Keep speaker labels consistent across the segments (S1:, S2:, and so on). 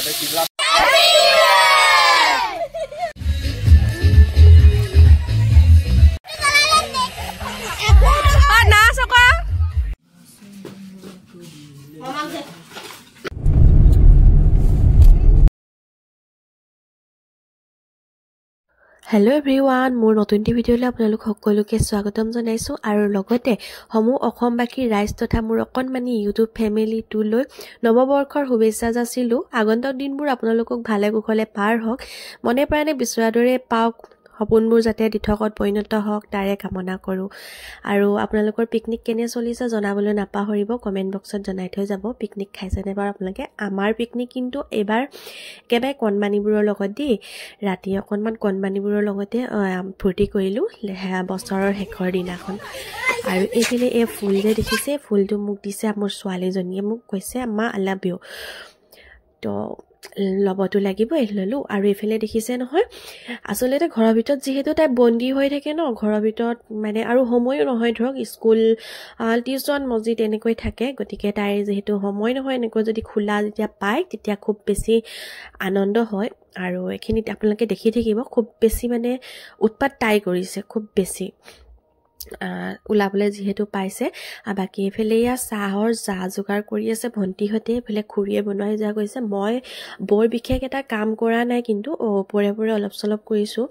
S1: Hello everyone, মোৰ নতুন ভিডিঅ'লৈ আপোনালোক সকলোকে স্বাগতম জনাইছো আৰু লগতে সমূহ অসমবাসী ৰাইজ তথা মোৰ অকণমানি ইউটিউব ফেমিলিটো লৈ নৱবৰ্ষৰ শুভেচ্ছা যাচিলো। আগন্তুক দিনবোৰ আপোনালোকক ভালে কুশলে পাৰ হওক, মনে প্ৰাণে বিচৰাৰ দৰে পাওক, সপোনবোৰ যাতে দিঠকত পৰিণত হওক তাৰে কামনা কৰোঁ। আৰু আপোনালোকৰ পিকনিক কেনে চলিছে জনাবলৈ নাপাহৰিব, কমেণ্ট বক্সত জনাই থৈ যাব। পিকনিক খাইছেনে বাৰু আপোনালোকে? আমাৰ পিকনিক কিন্তু এইবাৰ একেবাৰে কণমানিবোৰৰ লগত দেই, ৰাতি অকণমান কণমানিবোৰৰ লগতে ফূৰ্তি কৰিলোঁ বছৰৰ শেষৰ দিনাখন। আৰু এইফালে এই ফুল যে দেখিছে, ফুলটো মোক দিছে মোৰ ছোৱালীজনীয়ে, মোক কৈছে মা আই লাভ ইউ, তো ল'বতো লাগিব, ল'লোঁ। আৰু এইফালে দেখিছে নহয়, আচলতে ঘৰৰ ভিতৰত যিহেতু তাই বন্দী হৈ থাকে ন, ঘৰৰ ভিতৰত মানে আৰু সময়ো নহয়, ধৰক স্কুল টিউশ্যন মছজিদ এনেকৈ থাকে, গতিকে তাইৰ যিহেতু সময় নহয়, এনেকৈ যদি খোলা যেতিয়া পায় তেতিয়া খুব বেছি আনন্দ হয়। আৰু এইখিনিত আপোনালোকে দেখি থাকিব, খুব বেছি মানে উৎপাত তাই কৰিছে, খুব বেছি ওলাবলৈ যিহেতু পাইছে। বাকী এইফালে এয়া চাহৰ যা যোগাৰ কৰি আছে ভণ্টিহঁতে, এইফালে খুৰীয়ে বনোৱাই যোৱা কৰিছে। মই বৰ বিশেষ এটা কাম কৰা নাই, কিন্তু ওপৰে ওপৰে অলপ চলপ কৰিছোঁ,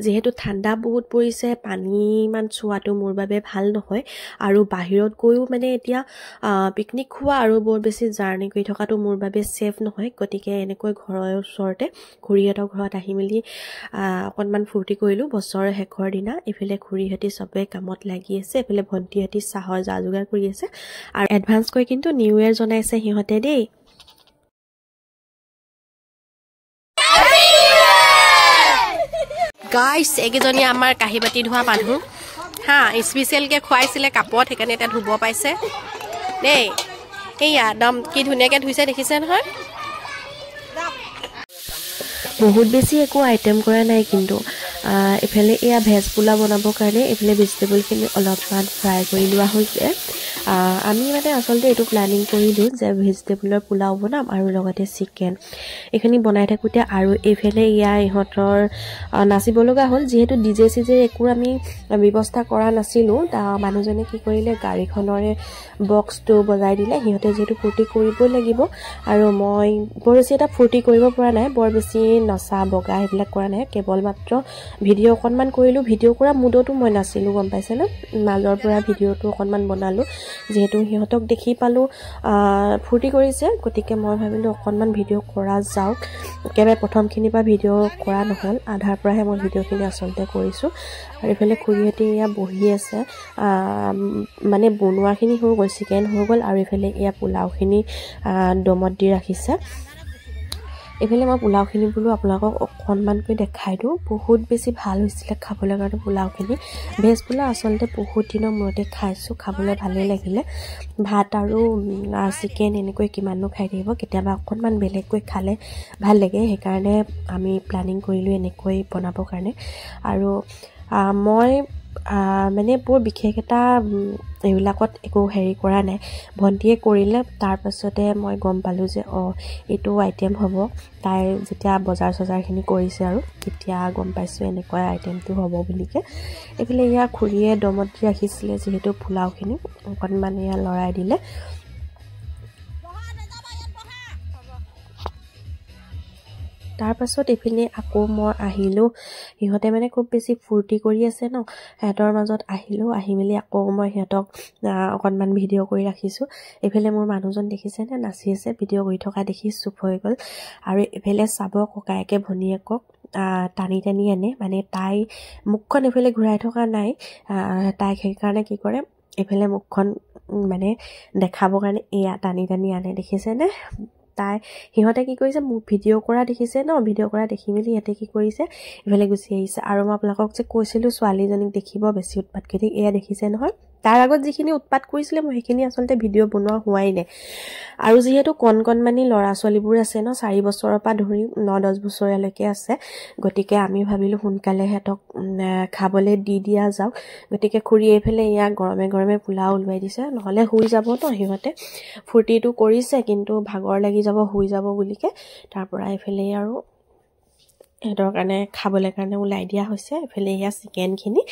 S1: যিহেতু ঠাণ্ডা বহুত পৰিছে, পানী ইমান চোৱাটো মোৰ বাবে ভাল নহয়। আৰু বাহিৰত গৈও মানে এতিয়া পিকনিক খোৱা আৰু বৰ বেছি জাৰ্ণি কৰি থকাটো মোৰ বাবে ছেফ নহয়, গতিকে এনেকৈ ঘৰৰ ওচৰতে খুৰীহঁতৰ ঘৰত আহি মেলি অকণমান ফূৰ্তি কৰিলোঁ বছৰৰ শেষৰ দিনা। এইফালে খুৰীহঁতে চবেই কামত লাগি আছে, এইফালে ভণ্টিহঁতে চাহৰ যা যোগাৰ কৰি আছে। আৰু এডভান্সকৈ কিন্তু নিউ ইয়েৰ জনাইছে সিহঁতে দেই। গাইছ, এইকেইজনী আমাৰ কাঁহী বাতি ধোৱা মানুহ হা, স্পেচিয়েলকৈ খুৱাইছিলে কাপত, সেইকাৰণে এতিয়া ধুব পাইছে দেই। এইয়া একদম কি ধুনীয়াকৈ ধুইছে দেখিছে নহয়। বহুত বেছি একো আইটেম কৰা নাই, কিন্তু এইফালে এয়া ভেজ পোলাও বনাবৰ কাৰণে এইফালে ভেজিটেবলখিনি অলপমান ফ্ৰাই কৰি লোৱা হৈছে। আমি মানে আচলতে এইটো প্লেনিং কৰিলোঁ যে ভেজিটেবলৰ পোলাও বনাম আৰু লগতে চিকেন, এইখিনি বনাই থাকোঁতে আৰু এইফালে ইহঁতৰ নাচিব লগা হ'ল, যিহেতু ডিজে চিজে একো আমি ব্যৱস্থা কৰা নাছিলোঁ। মানুহজনে কি কৰিলে, গাড়ীখনৰে বক্সটো বজাই দিলে, সিহঁতে যিহেতু ফূৰ্তি কৰিবই লাগিব। আৰু মই বৰ বেছি এটা ফূৰ্তি কৰিব পৰা নাই, বৰ বেছি নচা বগা সেইবিলাক কৰা নাই, কেৱল মাত্ৰ ভিডিঅ' অকণমান কৰিলোঁ। ভিডিঅ' কৰা মুডতো মই নাছিলোঁ, গম পাইছেনে, মাজৰ পৰা ভিডিঅ'টো অকণমান বনালোঁ, যিহেতু সিহঁতক দেখি পালোঁ ফূৰ্তি কৰিছে, গতিকে মই ভাবিলোঁ অকণমান ভিডিঅ' কৰা যাওক। একেবাৰে প্ৰথমখিনিৰ পৰা ভিডিঅ' কৰা নহ'ল, আধাৰ পৰাহে মই ভিডিঅ'খিনি আচলতে কৰিছোঁ। আৰু এইফালে খুৰীহঁতে এয়া বহি আছে, মানে বনোৱাখিনি হৈ গ'ল, চিকেন হৈ গ'ল, আৰু এইফালে এয়া পোলাওখিনি দমত দি ৰাখিছে। এইফালে মই পোলাওখিনি বোলো আপোনালোকক অকণমানকৈ দেখাই দিওঁ, বহুত বেছি ভাল হৈছিলে খাবলৈ কাৰণে পোলাওখিনি। ভেজ পোলাও আচলতে বহুত দিনৰ মূৰতে খাইছোঁ, খাবলৈ ভালেই লাগিলে। ভাত আৰু চিকেন এনেকৈ কিমাননো খাই থাকিব, কেতিয়াবা অকণমান বেলেগকৈ খালে ভাল লাগে, সেইকাৰণে আমি প্লেনিং কৰিলোঁ এনেকৈ বনাবৰ কাৰণে। আৰু মই মানে বৰ বিশেষ এটা এইবিলাকত একো হেৰি কৰা নাই, ভণ্টিয়ে কৰিলে, তাৰপাছতে মই গম পালোঁ যে এইটো আইটেম হ'ব। তাই যেতিয়া বজাৰ চজাৰখিনি কৰিছে আৰু তেতিয়া গম পাইছোঁ এনেকুৱা আইটেমটো হ'ব বুলিকে। এইফালে এয়া খুৰীয়ে দমত দি ৰাখিছিলে যিহেতু পোলাওখিনি, অকণমান এয়া লৰাই দিলে। তাৰপাছত এইপিনে আকৌ মই আহিলোঁ, সিহঁতে মানে খুব বেছি ফূৰ্তি কৰি আছে ন, সিহঁতৰ মাজত আহিলোঁ, আহি মেলি আকৌ মই সিহঁতক অকণমান ভিডিঅ' কৰি ৰাখিছোঁ। এইফালে মোৰ মানুহজন দেখিছেনে, নাচি আছে, ভিডিঅ' কৰি থকা দেখি চুপ হৈ গ'ল। আৰু এইফালে চাব, ককায়েকে ভনীয়েকক টানি টানি আনে, মানে তাই মুখখন এইফালে ঘূৰাই থকা নাই, তাইক সেইকাৰণে কি কৰে, এইফালে মুখখন মানে দেখাবৰ কাৰণে এয়া টানি টানি আনে, দেখিছেনে। সিহঁতে কি কৰিছে, মোক ভিডিঅ' কৰা দেখিছে ন, ভিডিঅ' কৰা দেখি মেলি সিহঁতে কি কৰিছে, ইফালে গুচি আহিছে। আৰু মই আপোনালোকক যে কৈছিলোঁ ছোৱালীজনীক দেখিব বেছি উৎপাত কৰি, এয়া দেখিছে নহয়, তাৰ আগত যিখিনি উৎপাত কৰিছিলে মই সেইখিনি আচলতে ভিডিঅ' বনোৱা হোৱাই নাই আৰু যিহেতু কণকণমানি ল'ৰা ছোৱালীবোৰ আছে ন 4 বছৰৰ পৰা ধৰি 9-10 বছৰলৈকে আছে গতিকে আমি ভাবিলোঁ সোনকালে হেতক খাবলৈ দি দিয়া যাওক গতিকে খুৰী এইফালে ইয়াক গৰমে গৰমে পোলাও ওলৱাই দিছে নহ'লে শুই যাব তো সিহঁতে ফূৰ্তিটো কৰিছে কিন্তু ভাগৰ লাগি যাব শুই যাব বুলিকে তাৰ পৰা এইফালে আৰু এহঁতৰ কাৰণে খাবলৈ কাৰণে ওলাই দিয়া হৈছে এইফালে ইয়া চিকেনখিনি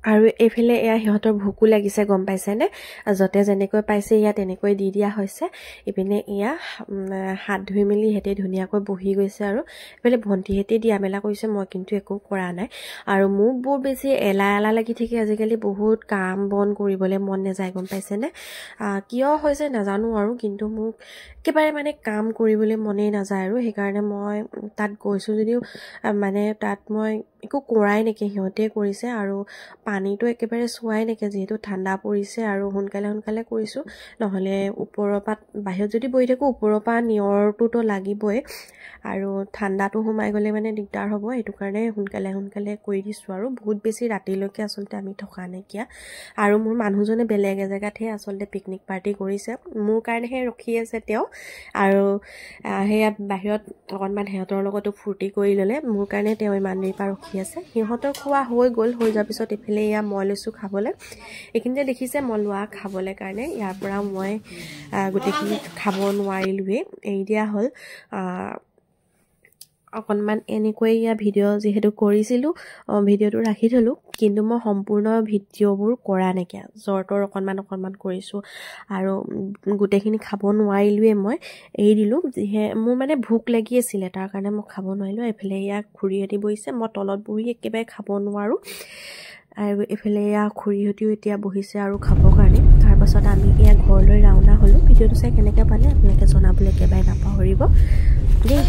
S1: আৰু এইফালে এয়া সিহঁতৰ ভোকো লাগিছে গম পাইছেনে যতে যেনেকৈ পাইছে ইয়া তেনেকৈ দি দিয়া হৈছে ইপিনে ইয়া হাত ধুই মেলি হেতে ধুনীয়াকৈ বহি গৈছে আৰু এইফালে ভণ্টিহেতে দিয়া মেলা কৰিছে মই কিন্তু একো কৰা নাই আৰু মোক বৰ বেছি এলা লাগি থাকে আজিকালি বহুত কাম বন কৰিবলৈ মন নাযায় গম পাইছেনে কিয় হৈছে নাজানো আৰু কিন্তু মোক একেবাৰে মানে কাম কৰিবলৈ মনেই নাযায় আৰু সেইকাৰণে মই তাত গৈছোঁ যদিও মানে তাত মই একো কৰাই নেকি সিহঁতে কৰিছে আৰু পানীটো একেবাৰে চোৱাই নেকি যেহেতু ঠাণ্ডা পৰিছে আৰু সোনকালে কৰিছোঁ নহ'লে ওপৰৰ পৰা বাহিৰত যদি বহি থাকোঁ ওপৰৰ পৰা নিয়ৰটোতো লাগিবই আৰু ঠাণ্ডাটো সোমাই গ'লে মানে দিগদাৰ হ'ব সেইটো কাৰণে সোনকালে কৰি দিছোঁ আৰু বহুত বেছি ৰাতিলৈকে আচলতে আমি থকা নাইকিয়া আৰু মোৰ মানুহজনে বেলেগ এজেগাতহে আচলতে পিকনিক পাৰ্টি কৰিছে মোৰ কাৰণেহে ৰখি আছে তেওঁ আৰু সেয়া বাহিৰত অকণমান সিহঁতৰ লগতো ফূৰ্তি কৰি ল'লে মোৰ কাৰণে তেওঁ ইমান দেৰি পৰা ৰখি আছে সিহঁতৰ খোৱা হৈ যোৱাৰ পিছত এইফালে এয়া মই লৈছোঁ খাবলৈ এইখিনিতে দেখিছে মই লোৱা খাবলৈ কাৰণে ইয়াৰ পৰা মই গোটেইখিনি খাব নোৱাৰিলোৱেই এৰি দিয়া হ'ল অকণমান এনেকৈ ইয়া ভিডিঅ' যিহেতু কৰিছিলোঁ ভিডিঅ'টো ৰাখি থলোঁ কিন্তু মই সম্পূৰ্ণ ভিডিঅ'বোৰ কৰা নাইকিয়া জ্বৰটোৰ অকণমান কৰিছোঁ আৰু গোটেইখিনি খাব নোৱাৰিলোৱে মই এৰি দিলোঁ যিহে মোৰ মানে ভোক লাগি আছিলে তাৰ কাৰণে মই খাব নোৱাৰিলোঁ এইফালে ইয়াক খুৰীহঁতি বহিছে মই তলত বহি একেবাৰে খাব নোৱাৰোঁ আৰু এইফালে ইয়া খুৰীহঁতিও এতিয়া বহিছে আৰু খাবৰ কাৰণে তাৰপাছত আমি ইয়া ঘৰলৈ ৰাওনা হ'লোঁ ভিডিঅ'টো চাই কেনেকৈ পালে আপোনালোকে জনাবলৈ একেবাৰে নাপাহৰিব দেই